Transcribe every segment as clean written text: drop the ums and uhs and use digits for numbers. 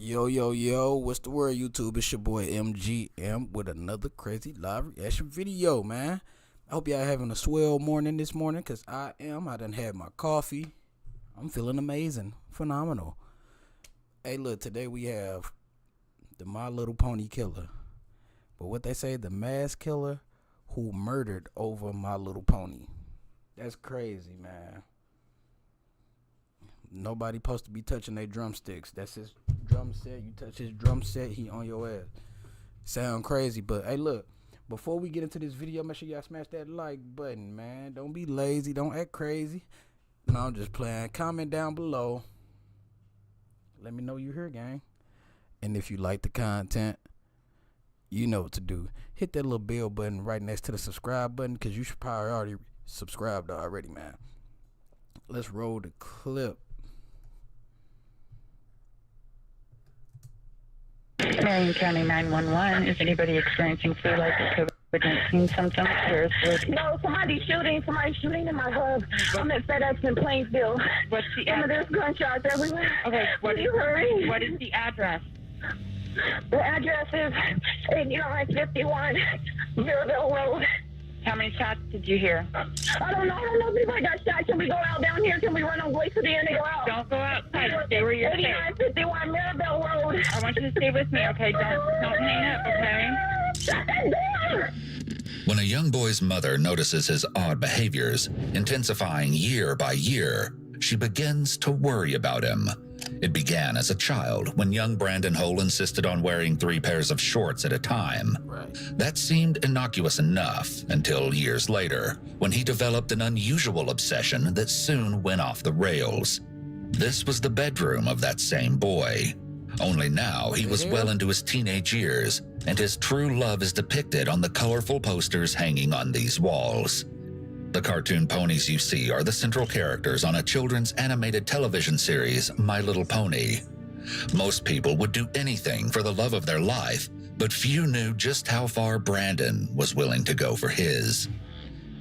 Yo, what's the word, YouTube? It's your boy MGM with another crazy live reaction video, man. I hope y'all having a swell morning this morning, because I am. I done had my coffee. I'm feeling amazing, phenomenal. Hey, look, today we have the My Little Pony Killer. But what they say, the mass killer who murdered over My Little Pony. That's crazy, man. Nobody supposed to be touching their drumsticks. That's his drum set. You touch his drum set, he on your ass. Sound crazy, but hey, look. Before we get into this video, make sure y'all smash that like button, man. Don't be lazy. Don't act crazy. No, I'm just playing. Comment down below. Let me know you're here, gang. And if you like the content, you know what to do. Hit that little bell button right next to the subscribe button, because you should probably already subscribed already, man. Let's roll the clip. Marion County 911. Is anybody experiencing flu-like or COVID-19 symptoms? No, somebody's shooting in my hub. I'm at FedEx in Plainsville. What's the And address? there's gunshots everywhere. Okay, Can you hurry? what is the address? The address is 8951 Mirabelle Road. How many shots did you hear? I don't know if anybody got shot. Can we go out down here? Can we run on Voice to the end and go out? Don't go outside. Stay where you're safe. 8951 Mirabelle Road. I want you to stay with me, okay? Don't hang up, okay? Shut that down! When a young boy's mother notices his odd behaviors, intensifying year by year, she begins to worry about him. It began as a child when young Brandon Hole insisted on wearing 3 pairs of shorts at a time. Right. That seemed innocuous enough until years later, when he developed an unusual obsession that soon went off the rails. This was the bedroom of that same boy. Only now he was well into his teenage years, and his true love is depicted on the colorful posters hanging on these walls. The cartoon ponies you see are the central characters on a children's animated television series, My Little Pony. Most people would do anything for the love of their life, but few knew just how far Brandon was willing to go for his.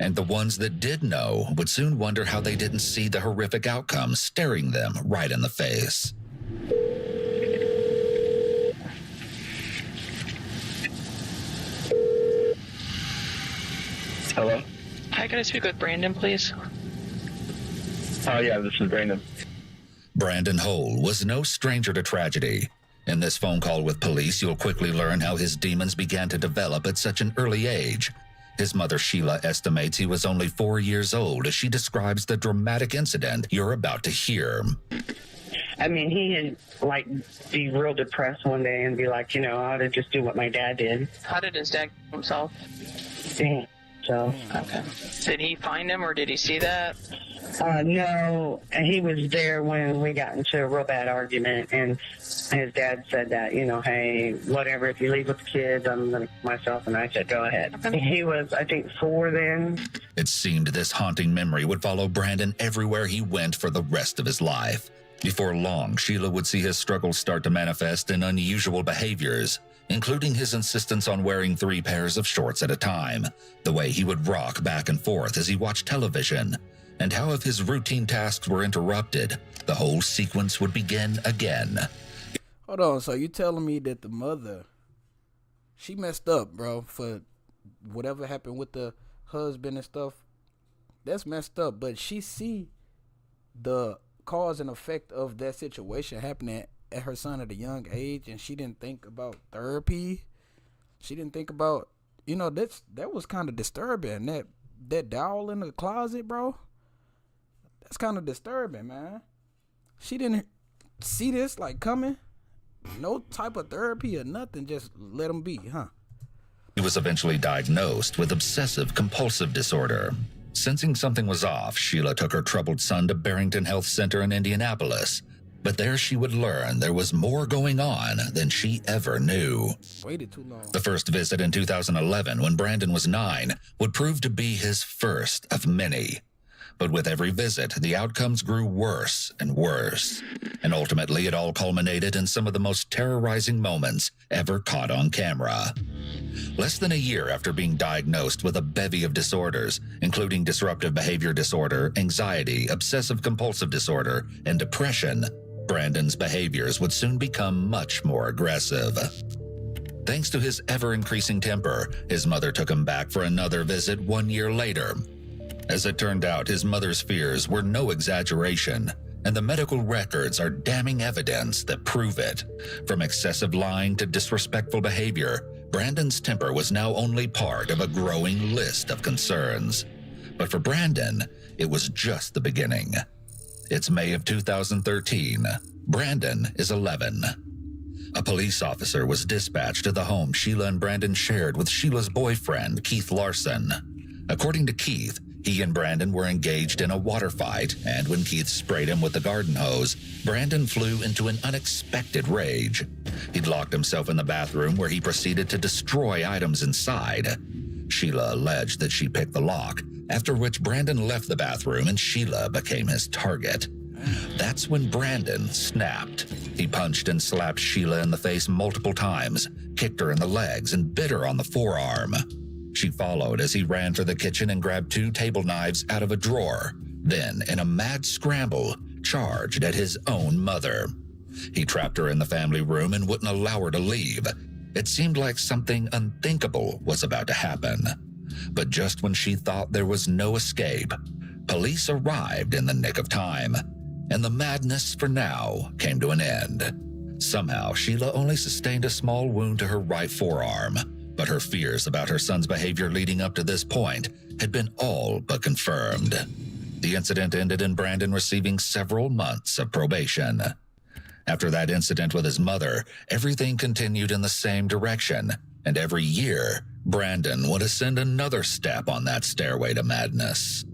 And the ones that did know would soon wonder how they didn't see the horrific outcome staring them right in the face. Hello? Hi, can I speak with Brandon, please? Oh, yeah, this is Brandon. Brandon Hole was no stranger to tragedy. In this phone call with police, you'll quickly learn how his demons began to develop at such an early age. His mother, Sheila, estimates he was only 4 years old as she describes the dramatic incident you're about to hear. I mean, he would, be real depressed one day and be like, I ought to just do what my dad did. How did his dad kill himself? Yeah. So, Okay. Did he find him or did he see that? no, he was there when we got into a real bad argument, and his dad said that, hey, whatever, if you leave with the kids, I'm going to myself, and I said, go ahead. Okay. He was, I think, 4 then. It seemed this haunting memory would follow Brandon everywhere he went for the rest of his life. Before long, Sheila would see his struggles start to manifest in unusual behaviors, including his insistence on wearing 3 pairs of shorts at a time, the way he would rock back and forth as he watched television, and how if his routine tasks were interrupted, the whole sequence would begin again. Hold on, so you telling me that the mother, she messed up, bro, for whatever happened with the husband and stuff? That's messed up, but she see the cause and effect of that situation happening at her son at a young age, and she didn't think about therapy. She didn't think about, that was kind of disturbing. That doll in the closet, bro, that's kind of disturbing, man. She didn't see this coming. No type of therapy or nothing. Just let him be, huh? He was eventually diagnosed with obsessive-compulsive disorder. Sensing something was off, Sheila took her troubled son to Barrington Health Center in Indianapolis. But there she would learn there was more going on than she ever knew. Waited too long. The first visit in 2011, when Brandon was 9, would prove to be his first of many. But with every visit, the outcomes grew worse and worse. And ultimately, it all culminated in some of the most terrorizing moments ever caught on camera. Less than a year after being diagnosed with a bevy of disorders, including disruptive behavior disorder, anxiety, obsessive-compulsive disorder, and depression, Brandon's behaviors would soon become much more aggressive. Thanks to his ever-increasing temper, his mother took him back for another visit 1 year later. As it turned out, his mother's fears were no exaggeration, and the medical records are damning evidence that prove it. From excessive lying to disrespectful behavior, Brandon's temper was now only part of a growing list of concerns. But for Brandon, it was just the beginning. It's May of 2013. Brandon is 11. A police officer was dispatched to the home Sheila and Brandon shared with Sheila's boyfriend, Keith Larson. According to Keith, he and Brandon were engaged in a water fight, and when Keith sprayed him with the garden hose, Brandon flew into an unexpected rage. He'd locked himself in the bathroom where he proceeded to destroy items inside. Sheila alleged that she picked the lock, after which Brandon left the bathroom and Sheila became his target. That's when Brandon snapped. He punched and slapped Sheila in the face multiple times, kicked her in the legs, and bit her on the forearm. She followed as he ran for the kitchen and grabbed 2 table knives out of a drawer, then, in a mad scramble, charged at his own mother. He trapped her in the family room and wouldn't allow her to leave. It seemed like something unthinkable was about to happen. But just when she thought there was no escape, police arrived in the nick of time, and the madness for now came to an end. Somehow, Sheila only sustained a small wound to her right forearm, but her fears about her son's behavior leading up to this point had been all but confirmed. The incident ended in Brandon receiving several months of probation. After that incident with his mother, everything continued in the same direction, and every year, Brandon would ascend another step on that stairway to madness.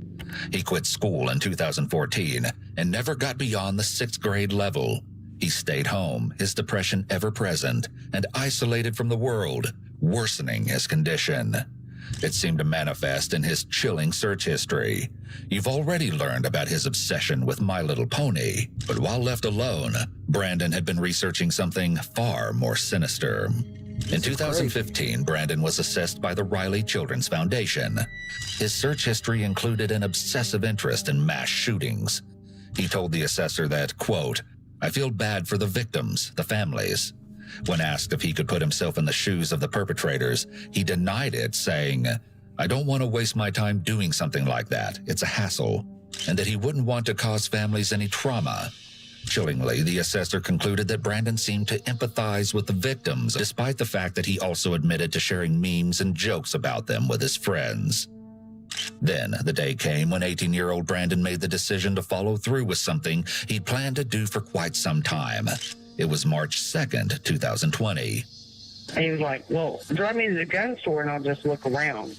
He quit school in 2014 and never got beyond the 6th grade level. He stayed home, his depression ever present, and isolated from the world, worsening his condition. It seemed to manifest in his chilling search history. You've already learned about his obsession with My Little Pony, but while left alone, Brandon had been researching something far more sinister. In 2015, Brandon was assessed by the Riley Children's Foundation. His search history included an obsessive interest in mass shootings. He told the assessor that, quote, "I feel bad for the victims, the families." When asked if he could put himself in the shoes of the perpetrators, he denied it, saying, "I don't want to waste my time doing something like that. It's a hassle," and that he wouldn't want to cause families any trauma. Chillingly, the assessor concluded that Brandon seemed to empathize with the victims, despite the fact that he also admitted to sharing memes and jokes about them with his friends. Then, the day came when 18-year-old Brandon made the decision to follow through with something he'd planned to do for quite some time. It was March 2nd, 2020. And he was like, well, drive me to the gun store and I'll just look around.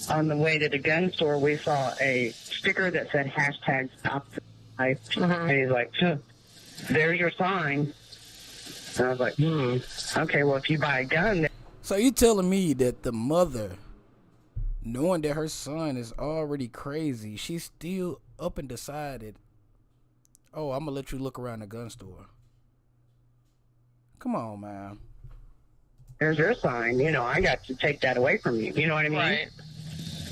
On the way to the gun store, we saw a sticker that said hashtag stop the life. And he's like, there's your sign. And I was like, okay, well, if you buy a gun... So you telling me that the mother, knowing that her son is already crazy, she's still up and decided, oh, I'm going to let you look around the gun store. Come on, man. There's your sign. You know, I got to take that away from you. You know what I mean? Right.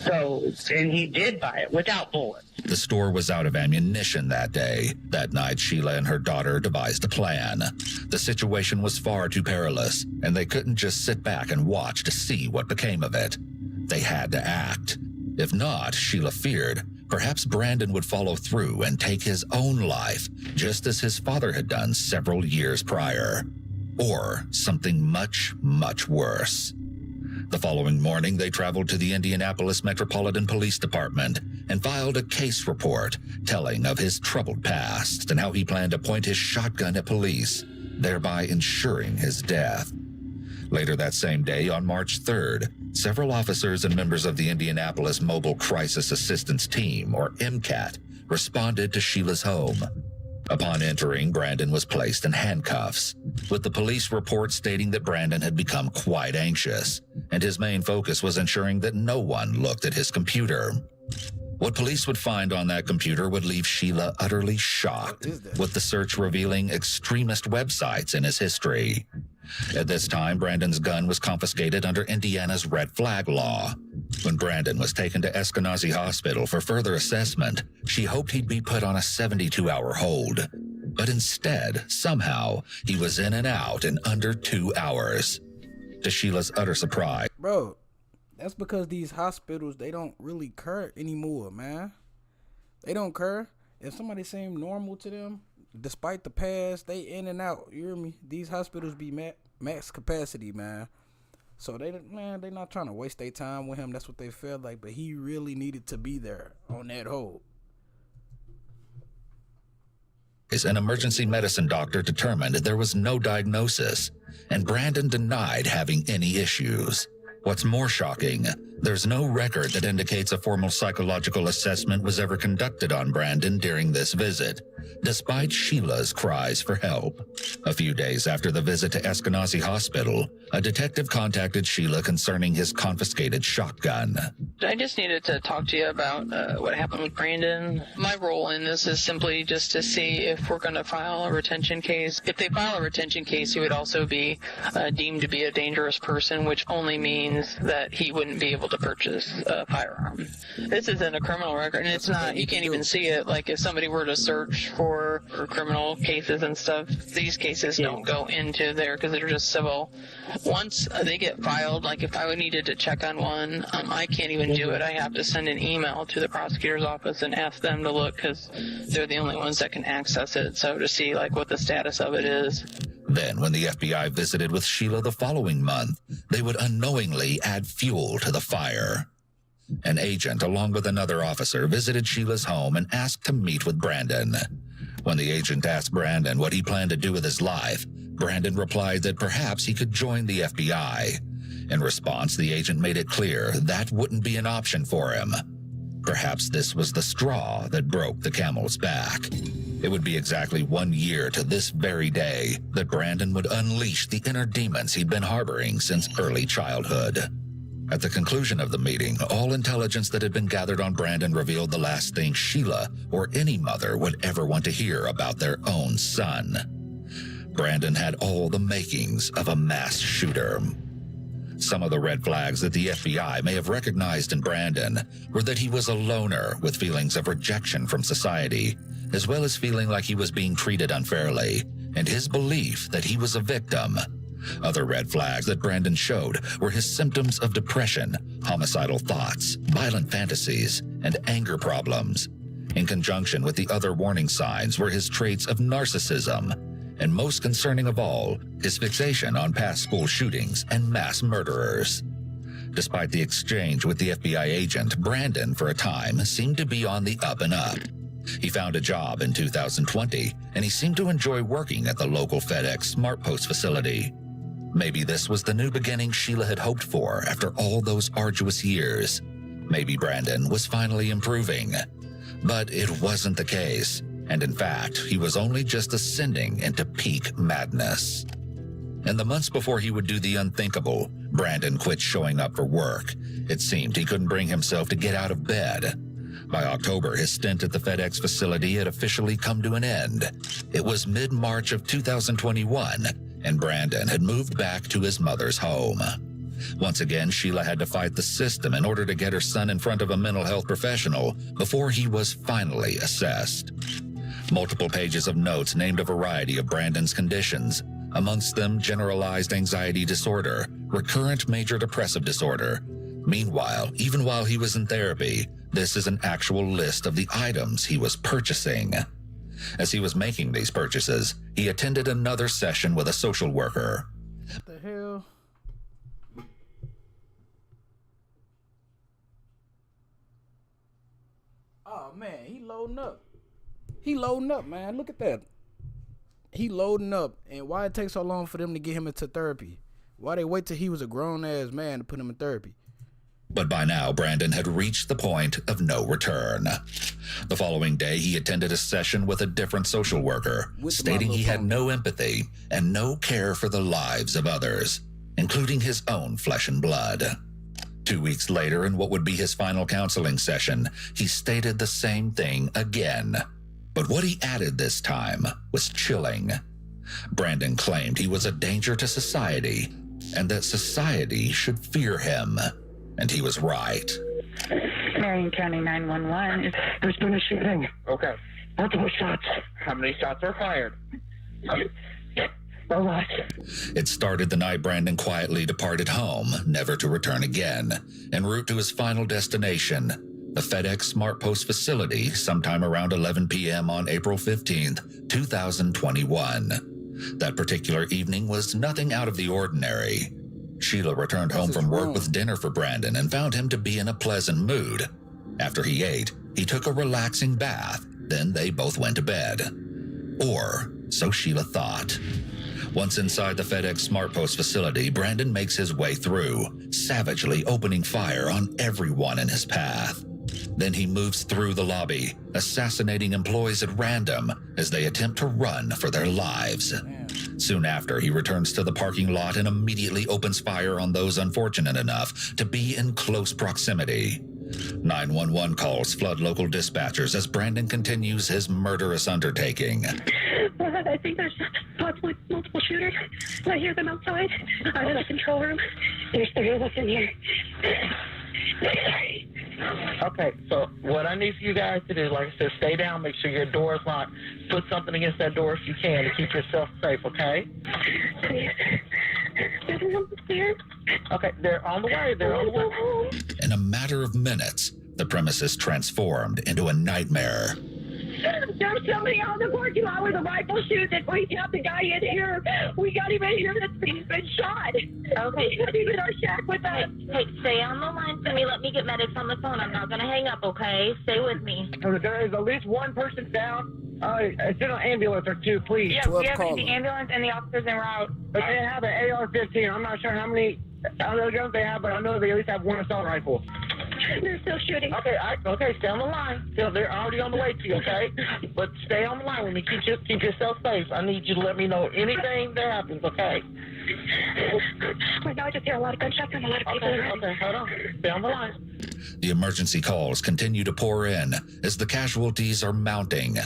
So, and he did buy it without bullets. The store was out of ammunition that day. That night, Sheila and her daughter devised a plan. The situation was far too perilous, and they couldn't just sit back and watch to see what became of it. They had to act. If not, Sheila feared, perhaps Brandon would follow through and take his own life, just as his father had done several years prior. Or something much, much worse. The following morning, they traveled to the Indianapolis Metropolitan Police Department and filed a case report telling of his troubled past and how he planned to point his shotgun at police, thereby ensuring his death. Later that same day, on March 3rd, several officers and members of the Indianapolis Mobile Crisis Assistance Team, or MCAT, responded to Sheila's home. Upon entering, Brandon was placed in handcuffs, with the police report stating that Brandon had become quite anxious, and his main focus was ensuring that no one looked at his computer. What police would find on that computer would leave Sheila utterly shocked, with the search revealing extremist websites in his history. At this time, Brandon's gun was confiscated under Indiana's red flag law. When Brandon was taken to Eskenazi Hospital for further assessment, she hoped he'd be put on a 72-hour hold. But instead, somehow, he was in and out in under 2 hours. To Sheila's utter surprise. Bro, that's because these hospitals, they don't really care anymore, man. They don't care. If somebody seem normal to them, despite the past, they in and out. You hear me? These hospitals be max capacity, man. So they not trying to waste their time with him. That's what they felt like. But he really needed to be there on that hold. An emergency medicine doctor determined there was no diagnosis, and Brandon denied having any issues. What's more shocking, there's no record that indicates a formal psychological assessment was ever conducted on Brandon during this visit, despite Sheila's cries for help. A few days after the visit to Eskenazi Hospital, a detective contacted Sheila concerning his confiscated shotgun. I just needed to talk to you about what happened with Brandon. My role in this is simply just to see if we're going to file a retention case. If they file a retention case, he would also be deemed to be a dangerous person, which only means that he wouldn't be able to purchase a firearm. This isn't a criminal record, and it's not, you can't even see it. Like if somebody were to search for criminal cases and stuff, these cases don't go into there because they're just civil. Once they get filed, like if I needed to check on one, I can't even do it. I have to send an email to the prosecutor's office and ask them to look because they're the only ones that can access it. So to see like what the status of it is. Then, when the FBI visited with Sheila the following month, they would unknowingly add fuel to the fire. An agent, along with another officer, visited Sheila's home and asked to meet with Brandon. When the agent asked Brandon what he planned to do with his life, Brandon replied that perhaps he could join the FBI. In response, the agent made it clear that wouldn't be an option for him. Perhaps this was the straw that broke the camel's back. It would be exactly 1 year to this very day that Brandon would unleash the inner demons he'd been harboring since early childhood. At the conclusion of the meeting, all intelligence that had been gathered on Brandon revealed the last thing Sheila or any mother would ever want to hear about their own son. Brandon had all the makings of a mass shooter. Some of the red flags that the FBI may have recognized in Brandon were that he was a loner with feelings of rejection from society, as well as feeling like he was being treated unfairly, and his belief that he was a victim. Other red flags that Brandon showed were his symptoms of depression, homicidal thoughts, violent fantasies, and anger problems. In conjunction with the other warning signs were his traits of narcissism, and most concerning of all, his fixation on past school shootings and mass murderers. Despite the exchange with the FBI agent, Brandon, for a time, seemed to be on the up and up. He found a job in 2020, and he seemed to enjoy working at the local FedEx SmartPost facility. Maybe this was the new beginning Sheila had hoped for after all those arduous years. Maybe Brandon was finally improving. But it wasn't the case, and in fact, he was only just ascending into peak madness. In the months before he would do the unthinkable, Brandon quit showing up for work. It seemed he couldn't bring himself to get out of bed. By October, his stint at the FedEx facility had officially come to an end. It was mid-March of 2021, and Brandon had moved back to his mother's home. Once again, Sheila had to fight the system in order to get her son in front of a mental health professional before he was finally assessed. Multiple pages of notes named a variety of Brandon's conditions, amongst them generalized anxiety disorder, recurrent major depressive disorder. Meanwhile, even while he was in therapy, this is an actual list of the items he was purchasing. As he was making these purchases, he attended another session with a social worker. What the hell? Oh man, he loading up. He loading up, man. Look at that. He loading up. And why it takes so long for them to get him into therapy? Why they wait till he was a grown-ass man to put him in therapy? But by now, Brandon had reached the point of no return. The following day, he attended a session with a different social worker, stating he had no empathy and no care for the lives of others, including his own flesh and blood. 2 weeks later, in what would be his final counseling session, he stated the same thing again. But what he added this time was chilling. Brandon claimed he was a danger to society and that society should fear him. And he was right. Marion County 911. There's been a shooting. Okay. Multiple shots. How many shots were fired? A lot. It started the night Brandon quietly departed home, never to return again, en route to his final destination, the FedEx Smart Post facility, sometime around 11 p.m. on April 15th, 2021. That particular evening was nothing out of the ordinary. Sheila returned home from work with dinner for Brandon and found him to be in a pleasant mood. After he ate, he took a relaxing bath, then they both went to bed. Or so Sheila thought. Once inside the FedEx Smart Post facility, Brandon makes his way through, savagely opening fire on everyone in his path. Then he moves through the lobby, assassinating employees at random as they attempt to run for their lives. Soon after, he returns to the parking lot and immediately opens fire on those unfortunate enough to be in close proximity. 911 calls flood local dispatchers as Brandon continues his murderous undertaking. I think there's possibly multiple shooters. I hear them outside. I'm in the control room. There's 3 of us in here. Okay, so what I need for you guys to do, like I said, stay down, make sure your door is locked. Put something against that door if you can to keep yourself safe, okay? Okay, they're on the way. They're on the way. In a matter of minutes, the premises transformed into a nightmare. There's somebody on the parking lot with a rifle shooting. We got the guy in here. We got him in here. He's been shot. Okay. He's in our shack with us. Hey, stay on the line for me. Let me get medics on the phone. I'm not going to hang up, okay? Stay with me. There is at least one person down. Send an ambulance or 2, please. Yeah, we have the ambulance and the officers en route. But they have an AR-15. I'm not sure how many other guns they have, but I know they at least have 1 assault rifle. They're still shooting. Okay, okay, stay on the line. They're already on the way to you, okay? But stay on the line with me. Keep yourself safe. I need you to let me know anything that happens, okay? Right now, I just hear a lot of gunshots and a lot of people. Okay, hold on. Stay on the line. The emergency calls continue to pour in as the casualties are mounting.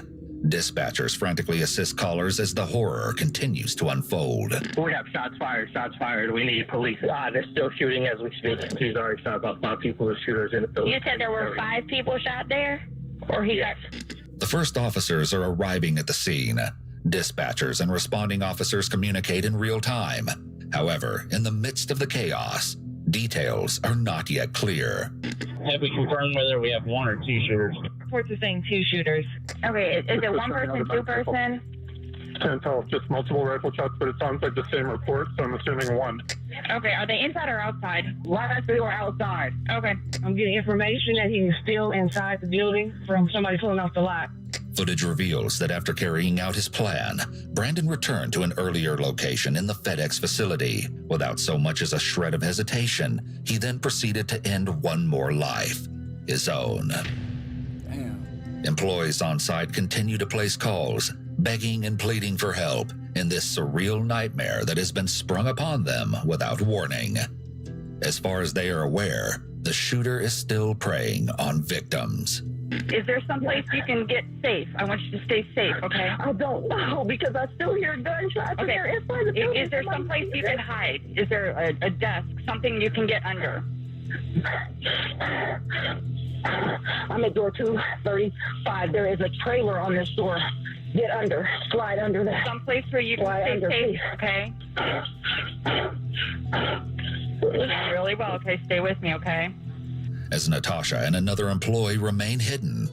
Dispatchers frantically assist callers as the horror continues to unfold. We have shots fired. We need police. They're still shooting as we speak. He's already shot about 5 people as shooters in the building. You said there were 5 people shot there? Or he got... The first officers are arriving at the scene. Dispatchers and responding officers communicate in real time. However, in the midst of the chaos, details are not yet clear. Have we confirmed whether we have 1 or 2 shooters? Reports are saying 2 shooters. Okay, is it 1 person, 2 person? Can't tell if just multiple rifle shots, but it sounds like the same report, so I'm assuming 1. Okay, are they inside or outside? Last they were outside. Okay. I'm getting information that he's still inside the building from somebody pulling off the lot. Footage reveals that after carrying out his plan, Brandon returned to an earlier location in the FedEx facility. Without so much as a shred of hesitation, he then proceeded to end 1 more life, his own. Damn. Employees on site continue to place calls, begging and pleading for help in this surreal nightmare that has been sprung upon them without warning. As far as they are aware, the shooter is still preying on victims. Is there someplace you can get safe? I want you to stay safe, okay? I don't know because I still hear gunshots. Okay. Inside the building. Is there someplace you can hide? Is there a desk, something you can get under? I'm at door 235. There is a trailer on this door. Get under. Slide under that. Someplace where you can Slide stay under, safe, please. okay? Really well, okay? Stay with me, okay? As Natasha and another employee remain hidden,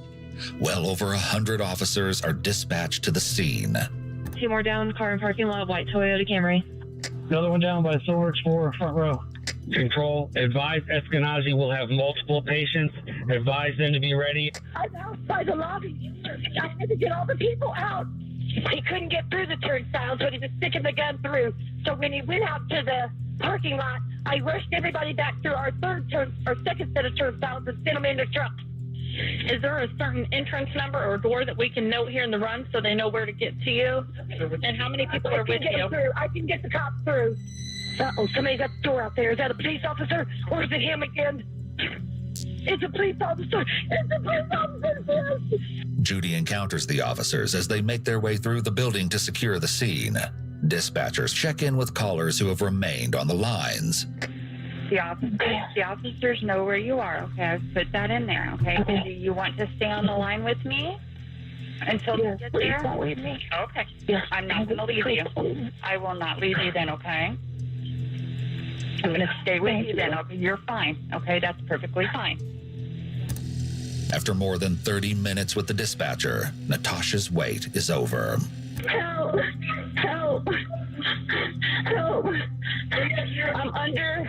well over 100 officers are dispatched to the scene. 2 more down, car in parking lot, white Toyota Camry. Another one down by Solar Explorer, front row. Control, advise Eskenazi will have multiple patients. Advise them to be ready. I'm outside the lobby. I had to get all the people out. He couldn't get through the turnstiles, but he was sticking the gun through. So when he went out to the parking lot, I rushed everybody back through our second set of turnstiles and sent them in the truck. Is there a certain entrance number or door that we can note here in the run so they know where to get to you? And how many people are with you? I can get the cops through. Uh-oh, somebody's at the door out there. Is that a police officer or is it him again? It's a police officer. It's a police officer. Judy encounters the officers as they make their way through the building to secure the scene. Dispatchers check in with callers who have remained on the lines. The officers know where you are, okay? I've put that in there, okay? Do you want to stay on the line with me? Until you Yes, get please there? don't leave me. Okay. Yes. I'm not going to leave you. I will not leave you then, okay? I'm going to stay with Thank you then. you. Okay, you're fine. Okay, that's perfectly fine. After more than 30 minutes with the dispatcher, Natasha's wait is over. Help! Help! Help! I'm under.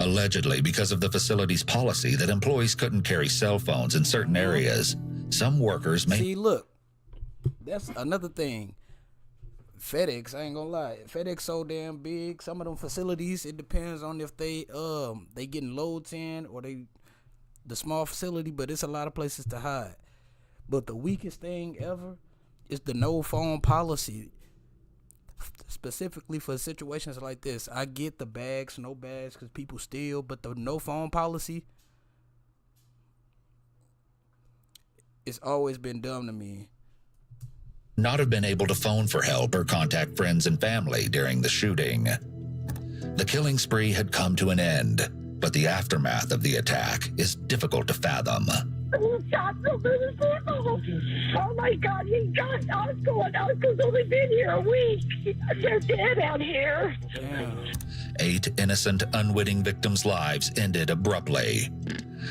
Allegedly, because of the facility's policy that employees couldn't carry cell phones in certain areas, some workers may... See, look, that's another thing. FedEx, I ain't gonna lie, FedEx so damn big. Some of them facilities, it depends on if they getting loads in or the small facility, but it's a lot of places to hide. But the weakest thing ever is the no phone policy. Specifically for situations like this, I get the bags, no bags, because people steal, but the no phone policy, it's always been dumb to me. not have been able to phone for help or contact friends and family during the shooting. The killing spree had come to an end, but the aftermath of the attack is difficult to fathom. He shot so many people. Oh my God, he got Oscar, and Oscar's only been here a week. They're dead out here. Damn. 8 innocent, unwitting victims' lives ended abruptly.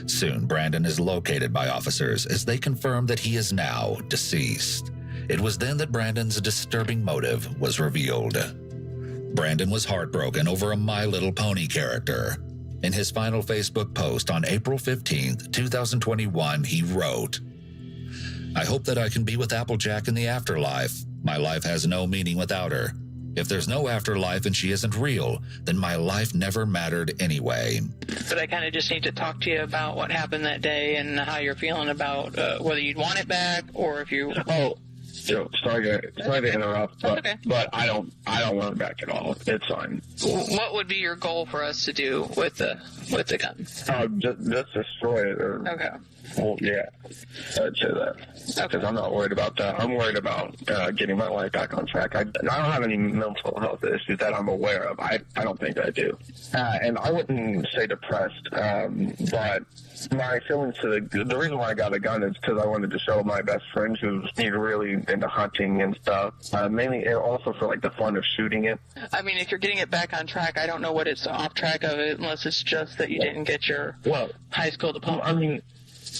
Soon, Brandon is located by officers as they confirm that he is now deceased. It was then that Brandon's disturbing motive was revealed. Brandon was heartbroken over a My Little Pony character. In his final Facebook post on April 15th, 2021, he wrote, "I hope that I can be with Applejack in the afterlife. My life has no meaning without her. If there's no afterlife and she isn't real, then my life never mattered anyway." But I kind of just need to talk to you about what happened that day and how you're feeling about whether you'd want it back or if you... Oh, sorry to interrupt, but, okay. but I don't want it back at all. It's fine. What would be your goal for us to do with the gun? Just destroy it. Or, Okay. Well, yeah, I'd say that. Because I'm not worried about that. I'm worried about getting my life back on track. I don't have any mental health issues that I'm aware of. I don't think I do. And I wouldn't say depressed, but my feelings to the reason why I got a gun is because I wanted to show my best friend who's really into hunting and stuff. Mainly also for like the fun of shooting it. I mean, if you're getting it back on track, I don't know what it's off track of it unless it's just that you didn't get your high school diploma. I mean,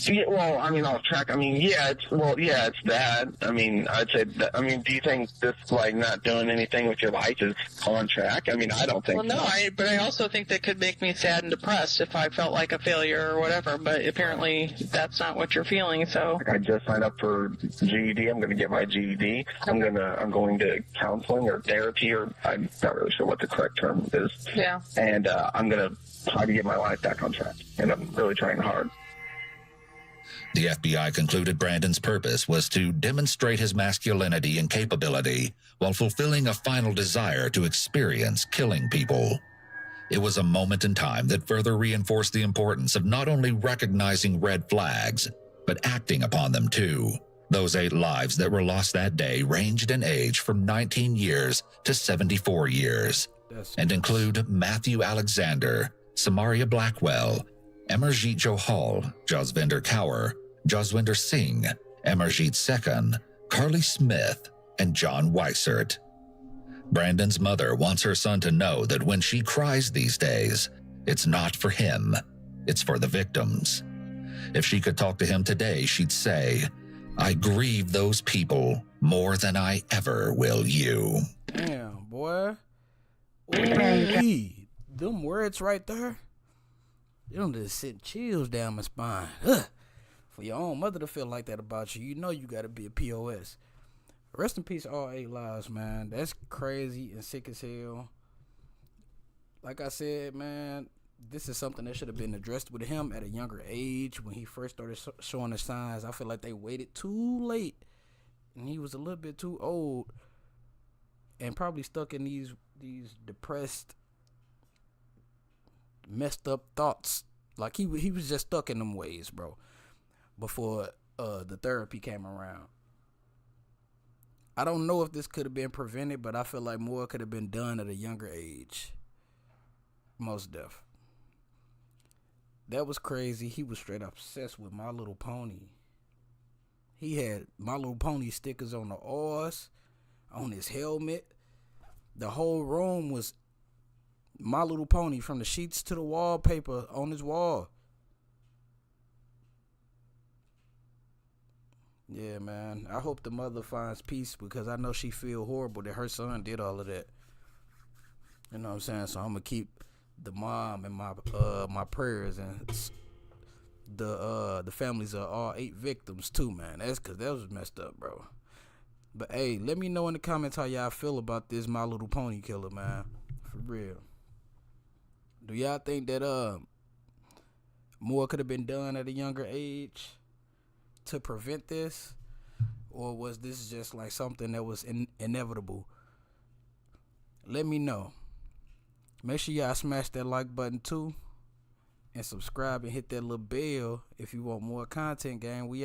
yeah, well, I mean, off track. I mean, it's that. I mean, I'd say that. I mean, do you think this, like, not doing anything with your life is on track? I mean, I don't think so. Well, no, but I also think that could make me sad and depressed if I felt like a failure or whatever, but apparently that's not what you're feeling, so. I just signed up for GED. I'm going to get my GED. I'm going to counseling or therapy, or I'm not really sure what the correct term is. Yeah. And I'm going to try to get my life back on track, and I'm really trying hard. The FBI concluded Brandon's purpose was to demonstrate his masculinity and capability while fulfilling a final desire to experience killing people. It was a moment in time that further reinforced the importance of not only recognizing red flags, but acting upon them too. Those 8 lives that were lost that day ranged in age from 19 years to 74 years, and include Matthew Alexander, Samaria Blackwell, Amarjeet Johal, Jasvinder Kaur, Jaswinder Singh, Amarjeet Sekhan, Carly Smith, and John Weissert. Brandon's mother wants her son to know that when she cries these days, it's not for him, it's for the victims. If she could talk to him today, she'd say, "I grieve those people more than I ever will you." Damn, boy. Ooh-wee. Them words right there, they don't just send chills down my spine. Ugh. For your own mother to feel like that about you, you know you gotta be a POS. Rest in peace, all 8 lives, man. That's crazy and sick as hell. Like I said, man, this is something that should have been addressed with him at a younger age when he first started showing the signs. I feel like they waited too late, and he was a little bit too old, and probably stuck in these depressed, messed up thoughts. Like he was just stuck in them ways, bro, before the therapy came around. I don't know if this could have been prevented, but I feel like more could have been done at a younger age. Most def. That was crazy. He was straight up obsessed with My Little Pony. He had My Little Pony stickers on the oars, on his helmet. The whole room was My Little Pony, from the sheets to the wallpaper on his wall. Yeah, man. I hope the mother finds peace, because I know she feel horrible that her son did all of that. You know what I'm saying? So I'm gonna keep the mom in my prayers, and the families of all 8 victims too, man. That's because that was messed up, bro. But hey, let me know in the comments how y'all feel about this My Little Pony Killer, man. For real. Do y'all think that more could have been done at a younger age to prevent this, or was this just like something that was inevitable? Let me know. Make sure y'all smash that like button too, and subscribe and hit that little bell if you want more content, gang. We